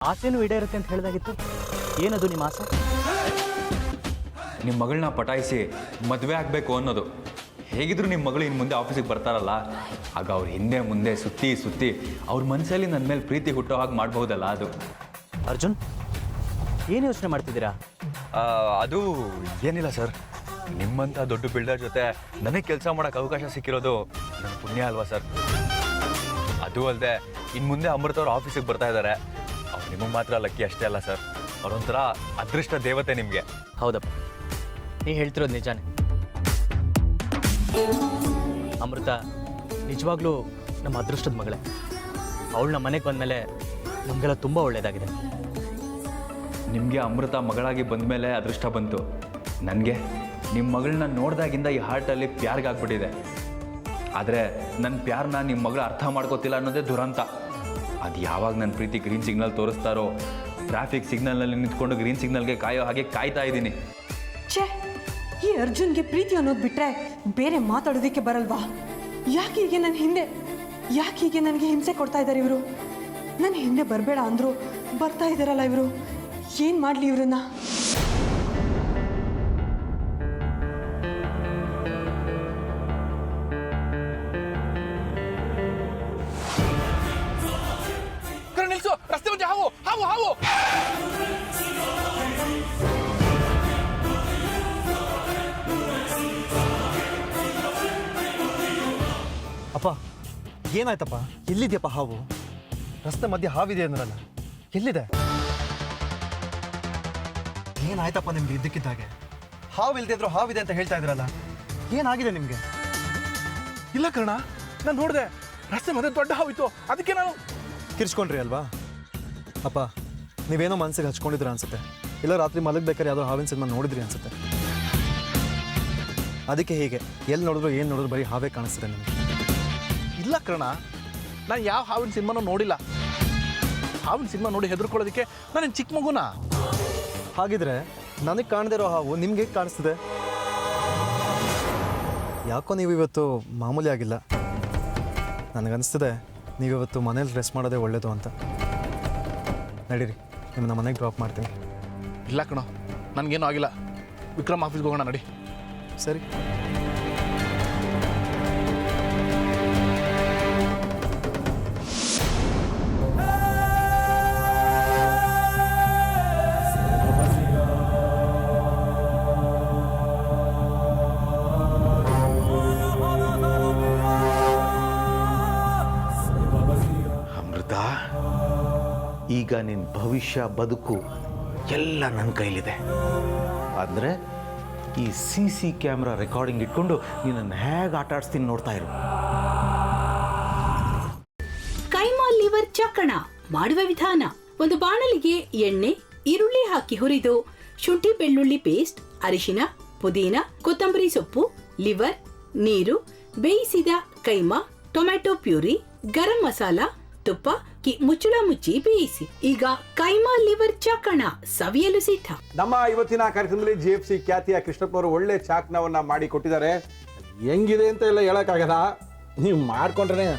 ಆಸೆನೂ ಈಡೇರುತ್ತೆ ಅಂತ ಹೇಳಿದಾಗಿತ್ತು. ಏನದು ನಿಮ್ಮ ಆಸೆ? ನಿಮ್ಮ ಮಗಳನ್ನ ಪಟಾಯಿಸಿ ಮದುವೆ ಆಗಬೇಕು ಅನ್ನೋದು. ಹೇಗಿದ್ರು ನಿಮ್ಮ ಮಗಳು ಇನ್ನು ಮುಂದೆ ಆಫೀಸಿಗೆ ಬರ್ತಾರಲ್ಲ, ಆಗ ಅವ್ರ ಹಿಂದೆ ಮುಂದೆ ಸುತ್ತಿ ಸುತ್ತಿ ಅವ್ರ ಮನಸ್ಸಲ್ಲಿ ನನ್ನ ಮೇಲೆ ಪ್ರೀತಿ ಹುಟ್ಟೋ ಹಾಗೆ ಮಾಡ್ಬೋದಲ್ಲ ಅದು. ಅರ್ಜುನ್, ಏನು ಯೋಚನೆ ಮಾಡ್ತಿದ್ದೀರಾ? ಅದು ಏನಿಲ್ಲ ಸರ್, ನಿಮ್ಮಂಥ ದೊಡ್ಡ ಬಿಲ್ಡರ್ ಜೊತೆ ನನಗೆ ಕೆಲಸ ಮಾಡೋಕ್ಕೆ ಅವಕಾಶ ಸಿಕ್ಕಿರೋದು ನನ್ನ ಪುಣ್ಯ ಅಲ್ವಾ ಸರ್. ಅದು ಅಲ್ಲದೆ ಇನ್ನು ಮುಂದೆ ಅಮೃತ ಅವ್ರು ಆಫೀಸಿಗೆ ಬರ್ತಾ ಇದ್ದಾರೆ. ಅವ್ರು ನಿಮಗೆ ಮಾತ್ರ ಲಕ್ಕಿ ಅಷ್ಟೇ ಅಲ್ಲ ಸರ್, ಅವರೊಂಥರ ಅದೃಷ್ಟ ದೇವತೆ ನಿಮಗೆ. ಹೌದಪ್ಪ, ನೀ ಹೇಳ್ತಿರೋದು ನಿಜಾನೇ. ಅಮೃತ ನಿಜವಾಗ್ಲೂ ನಮ್ಮ ಅದೃಷ್ಟದ ಮಗಳೇ. ಅವಳು ನಮ್ಮ ಮನೆಗೆ ಬಂದಮೇಲೆ ನಮಗೆಲ್ಲ ತುಂಬ ಒಳ್ಳೆಯದಾಗಿದೆ. ನಿಮಗೆ ಅಮೃತ ಮಗಳಾಗಿ ಬಂದಮೇಲೆ ಅದೃಷ್ಟ ಬಂತು. ನನಗೆ ನಿಮ್ಮ ಮಗಳನ್ನ ನೋಡಿದಾಗಿಂದ ಈ ಹಾರ್ಟಲ್ಲಿ ಪ್ಯಾರ್ಗಾಗ್ಬಿಟ್ಟಿದೆ. ಆದರೆ ನನ್ನ ಪ್ಯಾರನ್ನ ನಿಮ್ಮ ಮಗಳು ಅರ್ಥ ಮಾಡ್ಕೋತಿಲ್ಲ ಅನ್ನೋದೇ ದುರಂತ. ಅದು ಯಾವಾಗ ನನ್ನ ಪ್ರೀತಿ ಗ್ರೀನ್ ಸಿಗ್ನಲ್ ತೋರಿಸ್ತಾರೋ, ಟ್ರಾಫಿಕ್ ಸಿಗ್ನಲ್ನಲ್ಲಿ ನಿಂತ್ಕೊಂಡು ಗ್ರೀನ್ ಸಿಗ್ನಲ್ಗೆ ಕಾಯೋ ಹಾಗೆ ಕಾಯ್ತಾ ಇದ್ದೀನಿ. ಛೇ, ಈ ಅರ್ಜುನ್ಗೆ ಪ್ರೀತಿ ಅನ್ನೋದು ಬಿಟ್ಟರೆ ಬೇರೆ ಮಾತಾಡೋದಕ್ಕೆ ಬರಲ್ವಾ? ಯಾಕೆ ಹೀಗೆ ನನಗೆ ಹಿಂಸೆ ಕೊಡ್ತಾ ಇದ್ದಾರೆ ಇವರು? ನನ್ನ ಹಿಂದೆ ಬರಬೇಡ ಅಂದರು ಬರ್ತಾ ಇದ್ದಾರಲ್ಲ ಇವರು. ಏನು ಮಾಡಲಿ ಇವ್ರನ್ನ? ನಿಲ್ಸು, ರಸ್ತೆ ಮುಂದೆ ಹಾವು ಹಾವು ಹಾವು. ಅಪ್ಪ, ಏನಾಯ್ತಪ್ಪ? ಎಲ್ಲಿದೆಯಪ್ಪ ಹಾವು? ರಸ್ತೆ ಮಧ್ಯೆ ಹಾವಿದೆ ಅಂದ್ರಲ್ಲ, ಎಲ್ಲಿದೆ? ಏನಾಯ್ತಪ್ಪ ನಿಮ್ಗೆ ಇದ್ದಕ್ಕಿದ್ದಾಗೆ? ಹಾವು ಇಲ್ದೇ ಇದ್ರು ಹಾವಿದೆ ಅಂತ ಹೇಳ್ತಾ ಇದ್ರಲ್ಲ, ಏನಾಗಿದೆ ನಿಮಗೆ? ಇಲ್ಲ ಕರ್ಣ, ನಾನು ನೋಡಿದೆ ರಸ್ತೆ ಮಧ್ಯೆ ದೊಡ್ಡ ಹಾವಿತ್ತು, ಅದಕ್ಕೆ ನಾನು ಕಿರ್ಚ್ಕೊಂಡ್ರಿ ಅಲ್ವಾ? ಅಪ್ಪ, ನೀವೇನೋ ಮನಸ್ಸಿಗೆ ಹಚ್ಕೊಂಡಿದ್ರ ಅನ್ಸುತ್ತೆ. ಇಲ್ಲ ರಾತ್ರಿ ಮಲಗಬೇಕಾದ್ರೆ ಯಾವುದೋ ಹಾವಿನ ಸಿನಿಮಾ ನೋಡಿದ್ರಿ ಅನ್ಸುತ್ತೆ. ಅದಕ್ಕೆ ಹೀಗೆ ಎಲ್ಲಿ ನೋಡಿದ್ರು ಏನು ನೋಡಿದ್ರು ಬರೀ ಹಾವೇ ಕಾಣಿಸ್ತಿದೆ ನಿಮಗೆ. ಇಲ್ಲ ಕರ್ಣ, ನಾನು ಯಾವ ಹಾವಿನ ಸಿನಿಮಾನೂ ನೋಡಿಲ್ಲ. ಹಾವಿನ ಸಿನಿಮಾ ನೋಡಿ ಹೆದರ್ಕೊಳ್ಳೋದಕ್ಕೆ ನಾನು ಚಿಕ್ಕ ಮಗುನಾ? ಹಾಗಿದ್ರೆ ನನಗೆ ಕಾಣದೇ ಇರೋ ಹಾವು ನಿಮ್ಗೆ ಹೇಗೆ ಕಾಣಿಸ್ತಿದೆ? ಯಾಕೋ ನೀವು ಇವತ್ತು ಮಾಮೂಲಿ ಆಗಿಲ್ಲ. ನನಗನ್ನಿಸ್ತಿದೆ ನೀವಿವತ್ತು ಮನೇಲಿ ರೆಸ್ಟ್ ಮಾಡೋದೇ ಒಳ್ಳೇದು ಅಂತ. ನಡೀರಿ, ನಿಮ್ಮನ್ನ ಮನೆಗೆ ಡ್ರಾಪ್ ಮಾಡ್ತೀನಿ. ಇಲ್ಲ ಕಣೋ, ನನಗೇನು ಆಗಿಲ್ಲ. ವಿಕ್ರಮ್ ಆಫೀಸ್ಗೆ ಹೋಗೋಣ, ನಡಿ. ಸರಿ. ಈಗ ನಿನ್ನ ಭವಿಷ್ಯ ಬದುಕು ಎಲ್ಲ ನನ್ನ ಕೈಲಿದೆ. ಅಂದರೆ ಈ CC ಕ್ಯಾಮ್ರಾ ರೆಕಾರ್ಡಿಂಗ್ ಇಟ್ಕೊಂಡು ನಿನ್ನನ್ನು ಹೇಗೆ ಆಟ ಆಡಿಸ್ತೀನಿ ನೋಡ್ತಾ ಇರು. ಕೈಮಾ ಲಿವರ್ ಚಕ್ಕಣ ಮಾಡುವ ವಿಧಾನ: ಒಂದು ಬಾಣಲಿಗೆ ಎಣ್ಣೆ, ಈರುಳ್ಳಿ ಹಾಕಿ ಹುರಿದು ಶುಂಠಿ ಬೆಳ್ಳುಳ್ಳಿ ಪೇಸ್ಟ್, ಅರಿಶಿನ, ಪುದೀನ, ಕೊತ್ತಂಬರಿ ಸೊಪ್ಪು, ಲಿವರ್, ನೀರು, ಬೇಯಿಸಿದ ಕೈಮಾ, ಟೊಮ್ಯಾಟೊ ಪ್ಯೂರಿ, ಗರಂ ಮಸಾಲ, ತುಪ್ಪ ಮುಚ್ಚಳ ಮುಚ್ಚಿ ಬೇಯಿಸಿ. ಈಗ ಕೈಮಾ ಲಿವರ್ ಚಾಕಣ ಸವಿಯಲು ಸಿದ್ಧ. ನಮ್ಮ ಇವತ್ತಿನ ಕಾರ್ಯಕ್ರಮದಲ್ಲಿ GFC ಖ್ಯಾತಿಯ ಕೃಷ್ಣಪ್ಪನವರು ಒಳ್ಳೆ ಚಾಕ್ನವನ್ನ ಮಾಡಿ ಕೊಟ್ಟಿದ್ದಾರೆ. ಹೆಂಗಿದೆ ಅಂತ ಎಲ್ಲ ಹೇಳಕ್ಕಾಗಲ್ಲ, ನೀವು ಮಾಡ್ಕೊಂಡ್ರೆ.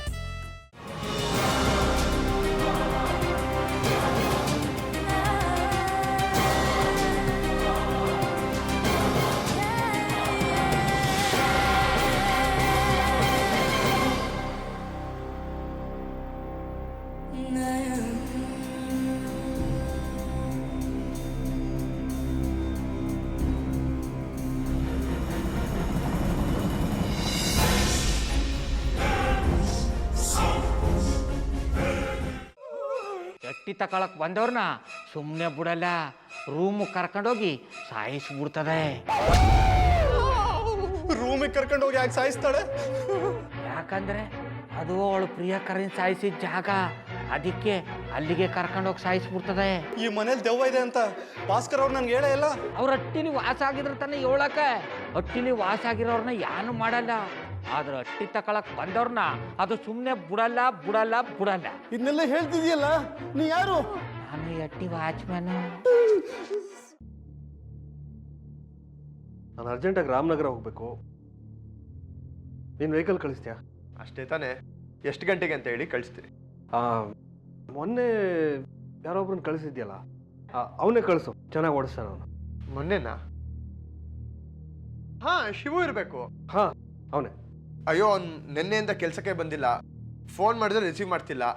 ಎಟ್ಟಿ ತಕೊಳಕ್ ಬಂದವ್ರನ್ನ ಸುಮ್ಮನೆ ಬಿಡಲ್ಲ, ರೂಮ್ ಕರ್ಕೊಂಡೋಗಿ ಸಾಯಿಸ್ಬಿಡ್ತದೆ. ರೂಮಿಗೆ ಕರ್ಕೊಂಡೋಗಿ ಯಾಕೆ ಸಾಯಿಸ್ತಾಳೆ? ಯಾಕಂದ್ರೆ ಅದು ಅವಳು ಪ್ರಿಯಕರನ್ ಸಾಯಿಸಿದ ಜಾಗ, ಅದಕ್ಕೆ ಅಲ್ಲಿಗೆ ಕರ್ಕೊಂಡೋಗಿ ಸಾಯಿಸ್ಬಿಡ್ತದೆ. ಈ ಮನೇಲಿ ದೆವ್ವ ಇದೆ ಅಂತ ಭಾಸ್ಕರ್ ಅವ್ರು ನನ್ಗೆ ಹೇಳೇ ಇಲ್ಲ. ಅವ್ರ ಹಟ್ಟಿಲಿ ವಾಸ ಆಗಿದ್ರ ತಾನೆ ಹೇಳಕ. ಹಟ್ಟಿಲಿ ವಾಸ ಆಗಿರೋರ್ನ ಏನು ಮಾಡಲ್ಲ, ಆದ್ರೆ ಹಟ್ಟಿ ತಕೊಳಕ್ ಬಂದವ್ರನ್ನ ಅದು ಸುಮ್ಮನೆ ಬಿಡಲ್ಲ ಬಿಡಲ್ಲ ಬಿಡಲ್ಲ. ಇದನ್ನೆಲ್ಲ ಹೇಳ್ತಿದ್ಯಲ್ಲ, ನೀ ಯಾರು? ನಾನು ಹಟ್ಟಿ ವಾಚ್ಮ್ಯಾನು. ನಾನು ಅರ್ಜೆಂಟಾಗಿ ರಾಮನಗರ ಹೋಗ್ಬೇಕು. ನೀನು ವೆಹಿಕಲ್ ಕಳಿಸ್ತೀಯಾ? ಅಷ್ಟೇ ತಾನೇ? ಎಷ್ಟು ಗಂಟೆಗೆ ಅಂತ ಹೇಳಿ ಕಳಿಸ್ತೀನಿ. ಮೊನ್ನೆ ಯಾರೊಬ್ರನ್ನ ಕಳಿಸಿದ್ಯಲ್ಲ ಅವನೇ ಕಳಿಸು, ಚೆನ್ನಾಗಿ ಓಡಿಸ್ತಾನ ಅವನು. ಮೊನ್ನೆನಾ? ಹಾ, ಶಿವು ಇರಬೇಕು. ಹಾ, ಅವನೇ. ಅಯ್ಯೋ, ಅವ್ನು ನಿನ್ನೆಯಿಂದ ಕೆಲಸಕ್ಕೆ ಬಂದಿಲ್ಲ. ಫೋನ್ ಮಾಡಿದ್ರೆ ರಿಸೀವ್ ಮಾಡ್ತಿಲ್ಲ.